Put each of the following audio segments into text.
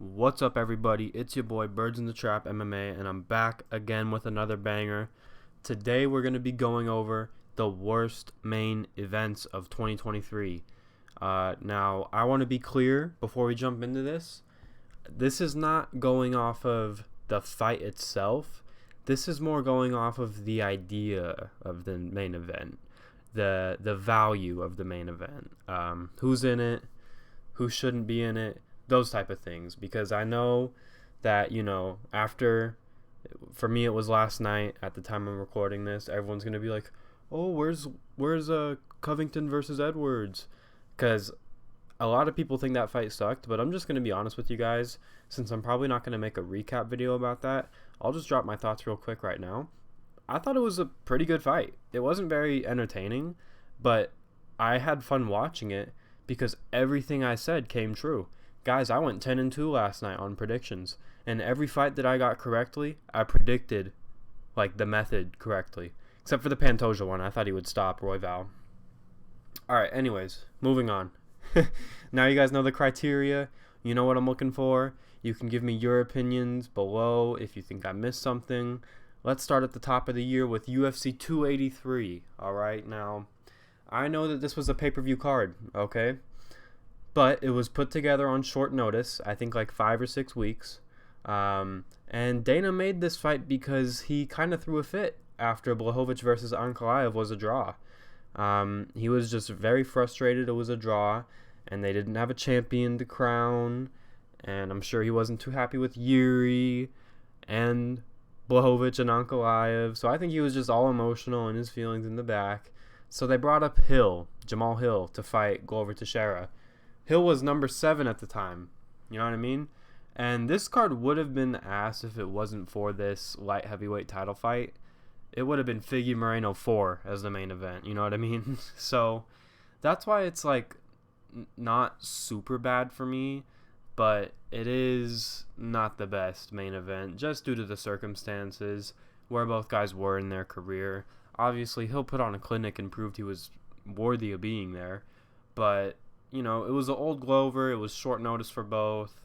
What's up, everybody? It's your boy Birds in the Trap MMA, and I'm back again with another banger. Today we're going to be going over the worst main events of 2023. Now, I want to be clear before we jump into this. This is not going off of the fight itself. This is more going off of the idea of the main event, the value of the main event, who's in it, who shouldn't be in it, those type of things. Because I know that, for me it was last night at the time I'm recording this, everyone's going to be like, oh, where's Covington versus Edwards? Because a lot of people think that fight sucked, but I'm just going to be honest with you guys. Since I'm probably not going to make a recap video about that, I'll just drop my thoughts real quick right now. I thought it was a pretty good fight. It wasn't very entertaining, but I had fun watching it because everything I said came true. Guys, I went 10-2 last night on predictions, and every fight that I got correctly, I predicted the method correctly. Except for the Pantoja one. I thought he would stop Royval. Alright, anyways, moving on. Now you guys know the criteria. You know what I'm looking for. You can give me your opinions below if you think I missed something. Let's start at the top of the year with UFC 283. Alright, now, I know that this was a pay-per-view card, okay? But it was put together on short notice, I think 5 or 6 weeks. And Dana made this fight because he kind of threw a fit after Blachowicz versus Ankalaev was a draw. He was just very frustrated it was a draw, and they didn't have a champion to crown. And I'm sure he wasn't too happy with Yuri and Blachowicz and Ankalaev. So I think he was just all emotional and his feelings in the back. So they brought up Jamal Hill, to fight Glover Teixeira. Hill was number 7 at the time. You know what I mean? And this card would have been ass if it wasn't for this light heavyweight title fight. It would have been Figgy Moreno 4 as the main event. You know what I mean? So that's why it's not super bad for me. But it is not the best main event just due to the circumstances where both guys were in their career. Obviously, Hill put on a clinic and proved he was worthy of being there. But it was an old Glover. It was short notice for both.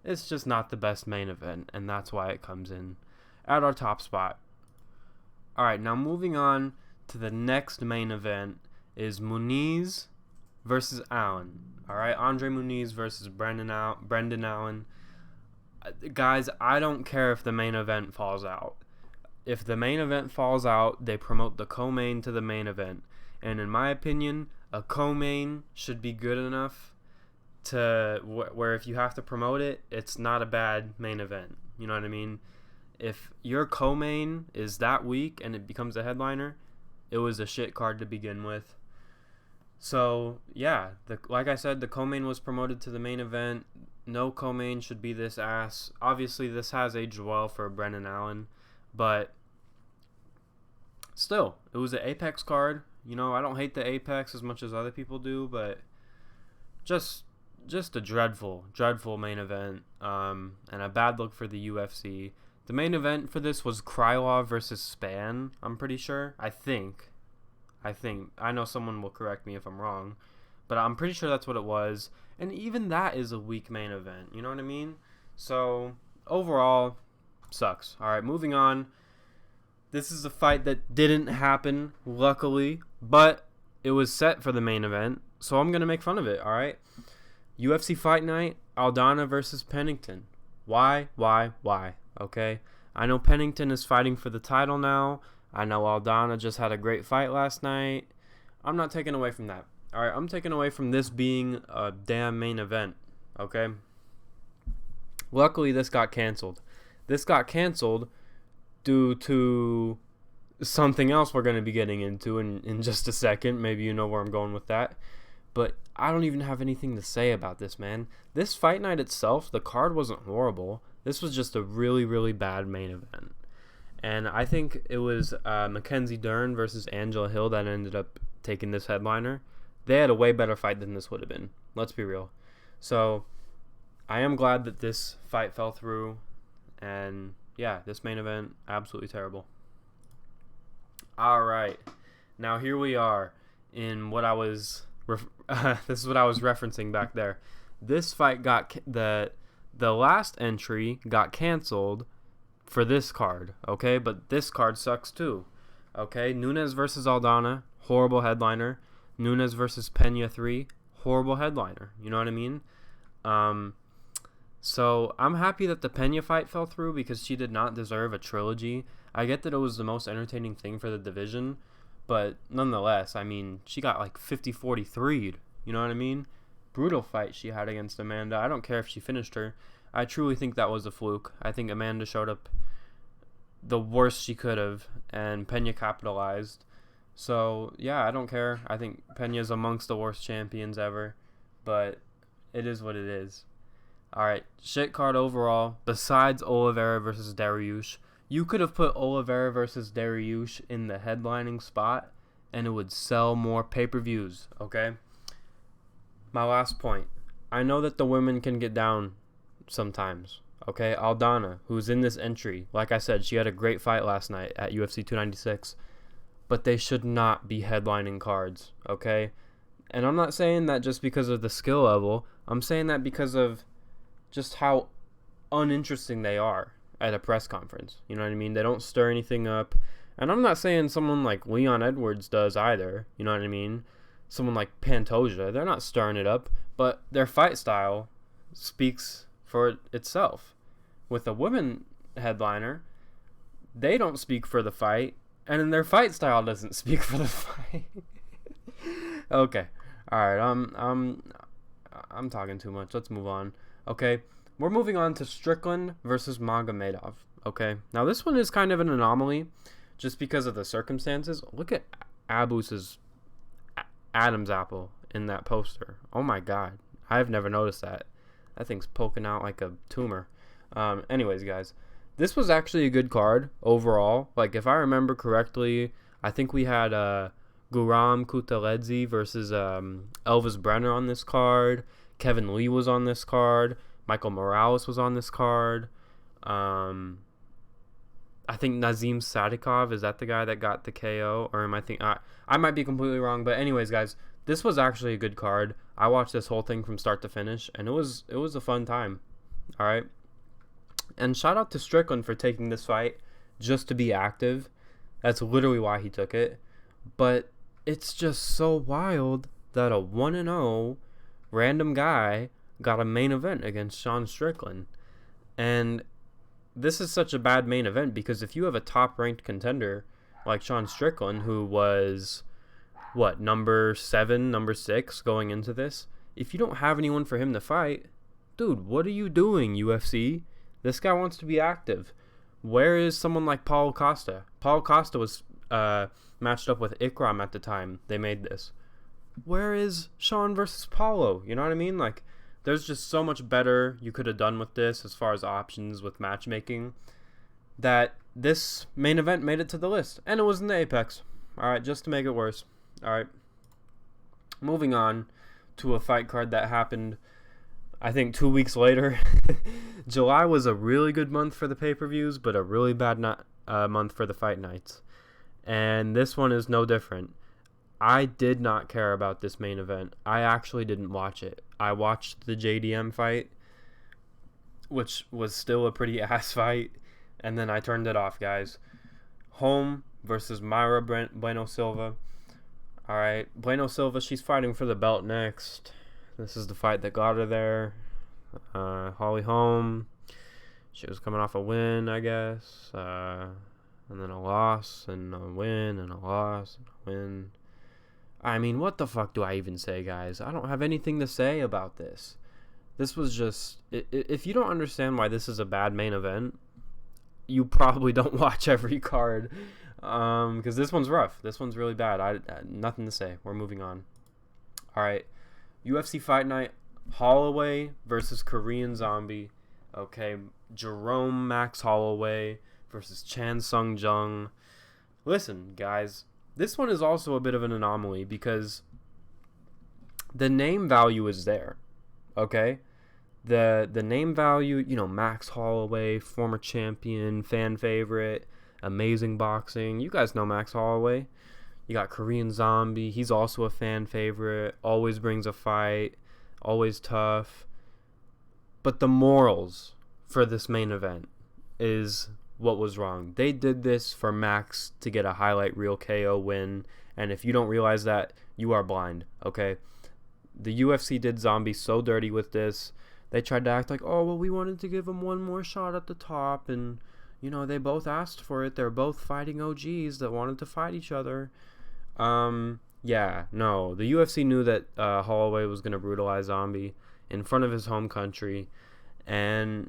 It's just not the best main event, and that's why it comes in at our top spot. All right, now moving on to the next main event is Nunes versus Allen. All right, Andre Nunes versus Brendan Allen. Guys, I don't care if the main event falls out. If the main event falls out, they promote the co-main to the main event. And in my opinion, a co-main should be good enough to where if you have to promote it, it's not a bad main event. You know what I mean? If your co-main is that weak and it becomes a headliner, it was a shit card to begin with. So, yeah, like I said, the co-main was promoted to the main event. No co-main should be this ass. Obviously, this has aged well for Brendan Allen, but still, it was an Apex card. I don't hate the Apex as much as other people do, but just a dreadful main event, and a bad look for the UFC. The main event for this was Krylov versus Span, I'm pretty sure. I think. I know someone will correct me if I'm wrong, but I'm pretty sure that's what it was. And even that is a weak main event, you know what I mean? So, overall, sucks. All right, moving on. This is a fight that didn't happen, luckily, but it was set for the main event, so I'm going to make fun of it, all right? UFC Fight Night, Aldana versus Pennington. Why? Okay? I know Pennington is fighting for the title now. I know Aldana just had a great fight last night. I'm not taking away from that. All right, I'm taking away from this being a damn main event, okay? Luckily, this got canceled. This got canceled due to something else we're going to be getting into in just a second. Maybe you know where I'm going with that. But I don't even have anything to say about this, man. This fight night itself, the card wasn't horrible. This was just a really, really bad main event. And I think it was Mackenzie Dern versus Angela Hill that ended up taking this headliner. They had a way better fight than this would have been. Let's be real. So I am glad that this fight fell through. And yeah, this main event, absolutely terrible. All right. Now here we are in what I was... this is what I was referencing back there. This fight got the The last entry got canceled for this card, okay? But this card sucks too, okay? Nunes versus Aldana, horrible headliner. Nunes versus Pena 3, horrible headliner. You know what I mean? So I'm happy that the Pena fight fell through because she did not deserve a trilogy. I get that it was the most entertaining thing for the division, but nonetheless, I mean, she got like 50-43'd. You know what I mean? Brutal fight she had against Amanda. I don't care if she finished her. I truly think that was a fluke. I think Amanda showed up the worst she could have, and Pena capitalized. So, yeah, I don't care. I think Pena's amongst the worst champions ever, but it is what it is. Alright, shit card overall, besides Oliveira versus Dariush. You could have put Oliveira versus Dariush in the headlining spot, and it would sell more pay-per-views, okay? My last point. I know that the women can get down sometimes, okay? Aldana, who's in this entry, like I said, she had a great fight last night at UFC 296, but they should not be headlining cards, okay? And I'm not saying that just because of the skill level. I'm saying that because of just how uninteresting they are at a press conference. You know what I mean? They don't stir anything up. And I'm not saying someone like Leon Edwards does either. You know what I mean? Someone like Pantoja, they're not stirring it up, but their fight style speaks for itself. With a women headliner, they don't speak for the fight, and then their fight style doesn't speak for the fight. Okay. All right. I'm talking too much. Let's move on. Okay. We're moving on to Strickland versus Magomedov. Okay. Now this one is kind of an anomaly, just because of the circumstances. Look at Abus's Adam's apple in that poster. Oh my God. I've never noticed that. That thing's poking out like a tumor. Anyways, guys, this was actually a good card overall. Like, if I remember correctly, I think we had Guram Kutateladze versus Elvis Brenner on this card. Kevin Lee was on this card. Michael Morales was on this card. I think Nazim Sadikov, is that the guy that got the KO? Or am I think I might be completely wrong. But anyways, guys, this was actually a good card. I watched this whole thing from start to finish, and it was a fun time. All right. And shout out to Strickland for taking this fight just to be active. That's literally why he took it. But it's just so wild that a 1-0 random guy got a main event against Sean Strickland. And this is such a bad main event because if you have a top-ranked contender like Sean Strickland, who was, number 7, number 6 going into this, if you don't have anyone for him to fight, dude, what are you doing, UFC? This guy wants to be active. Where is someone like Paulo Costa? Paulo Costa was matched up with Ikram at the time they made this. Where is Sean versus Paulo? You know what I mean? Like, there's just so much better you could have done with this as far as options with matchmaking, that this main event made it to the list. And it was in the Apex. Alright, just to make it worse. Alright. Moving on to a fight card that happened, I think, 2 weeks later. July was a really good month for the pay-per-views, but a really bad month for the fight nights. And this one is no different. I did not care about this main event. I actually didn't watch it. I watched the JDM fight, which was still a pretty ass fight, and then I turned it off, guys. Holm versus Mayra Bueno Silva. Alright, Bueno Silva, she's fighting for the belt next. This is the fight that got her there. Holly Holm, she was coming off a win, I guess, and then a loss, and a win, and a loss, and a win. I mean, what the fuck do I even say, guys? I don't have anything to say about this. This was just, if you don't understand why this is a bad main event, you probably don't watch every card, because this one's rough. This one's really bad. I nothing to say. We're moving on. All right, UFC Fight Night, Holloway versus Korean Zombie. Okay, Jerome Max Holloway versus Chan Sung Jung. Listen, guys, this one is also a bit of an anomaly because the name value is there. Okay, the name value, you know, Max Holloway, former champion, fan favorite, amazing boxing. You guys know Max Holloway. You got Korean Zombie. He's also a fan favorite. Always brings a fight. Always tough. But the morals for this main event is what was wrong. They did this for Max to get a highlight reel KO win, and if you don't realize that, you are blind, okay? The UFC did Zombie so dirty with this. They tried to act like, oh, well, we wanted to give him one more shot at the top, and, you know, they both asked for it. They're both fighting OGs that wanted to fight each other. Yeah, no. The UFC knew that Holloway was going to brutalize Zombie in front of his home country, and,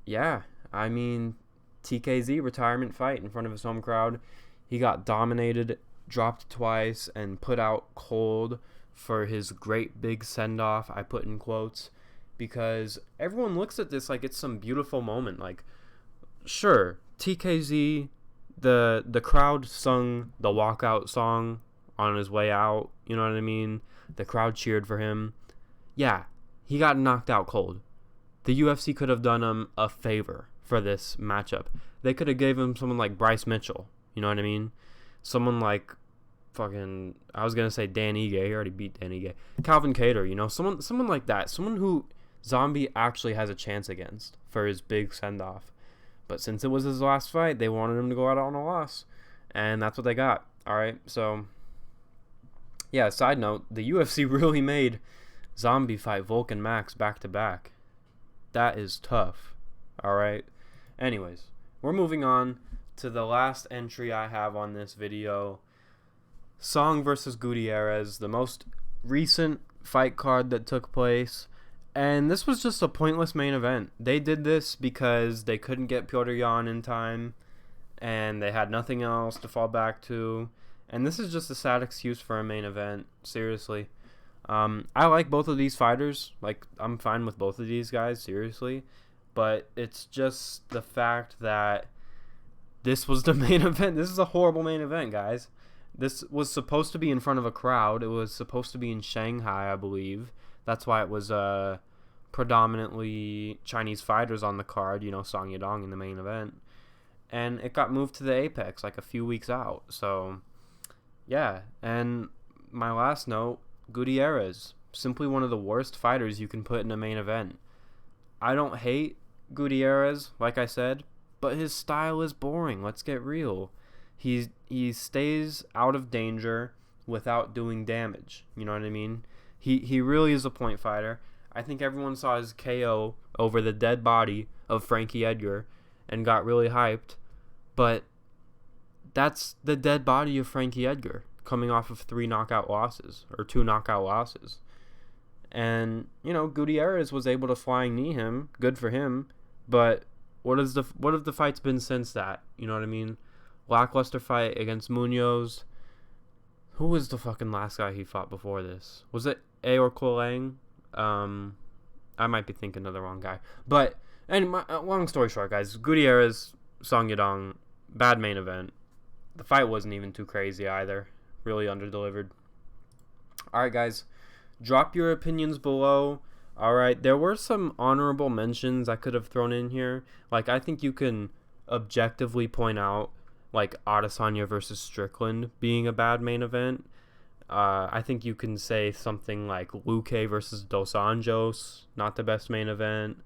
yeah, I mean, TKZ retirement fight in front of his home crowd. He got dominated, dropped twice, and put out cold for his great big send-off, I put in quotes, because everyone looks at this like it's some beautiful moment. Like, sure, TKZ, the crowd sung the walkout song on his way out, you know what I mean? The crowd cheered for him. Yeah, he got knocked out cold. The UFC could have done him a favor for this matchup. They could have gave him someone like Bryce Mitchell, you know what I mean? Someone like fucking, I was going to say Dan Ige. He already beat Dan Ige. Calvin Kattar, you know, someone like that. Someone who Zombie actually has a chance against for his big send-off. But since it was his last fight, they wanted him to go out on a loss. And that's what they got. All right, so, yeah, side note, the UFC really made Zombie fight Volk and Max back-to-back. That is tough. All right. Anyways, we're moving on to the last entry I have on this video. Song versus Gutierrez, the most recent fight card that took place. And this was just a pointless main event. They did this because they couldn't get Petr Yan in time, and they had nothing else to fall back to. And this is just a sad excuse for a main event, seriously. I like both of these fighters. Like, I'm fine with both of these guys, seriously. But it's just the fact that this was the main event. This is a horrible main event, guys. This was supposed to be in front of a crowd. It was supposed to be in Shanghai, I believe. That's why it was predominantly Chinese fighters on the card, you know, Song Yadong in the main event. And it got moved to the Apex like a few weeks out. So, yeah. And my last note, Gutierrez, simply one of the worst fighters you can put in a main event. I don't hate Gutierrez, like I said, but his style is boring. Let's get real. He stays out of danger without doing damage. You know what I mean? He really is a point fighter. I think everyone saw his KO over the dead body of Frankie Edgar and got really hyped. But that's the dead body of Frankie Edgar coming off of 2 knockout losses. And, you know, Gutierrez was able to flying knee him. Good for him. But what have the fights been since that? You know what I mean? Lackluster fight against Munoz. Who was the fucking last guy he fought before this? Was it Aor Kolang? I might be thinking of the wrong guy. But, anyway, long story short, guys. Gutierrez, Song Yadong, bad main event. The fight wasn't even too crazy either. Really underdelivered. Alright, guys. Drop your opinions below. Alright, there were some honorable mentions I could have thrown in here. Like, I think you can objectively point out, like, Adesanya versus Strickland being a bad main event. I think you can say something like Luque versus Dos Anjos, not the best main event.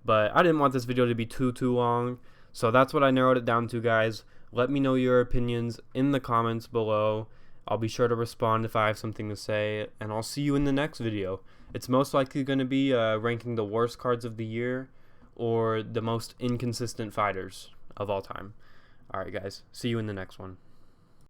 But I didn't want this video to be too long. So that's what I narrowed it down to, guys. Let me know your opinions in the comments below. I'll be sure to respond if I have something to say. And I'll see you in the next video. It's most likely going to be ranking the worst cards of the year or the most inconsistent fighters of all time. Alright, guys. See you in the next one.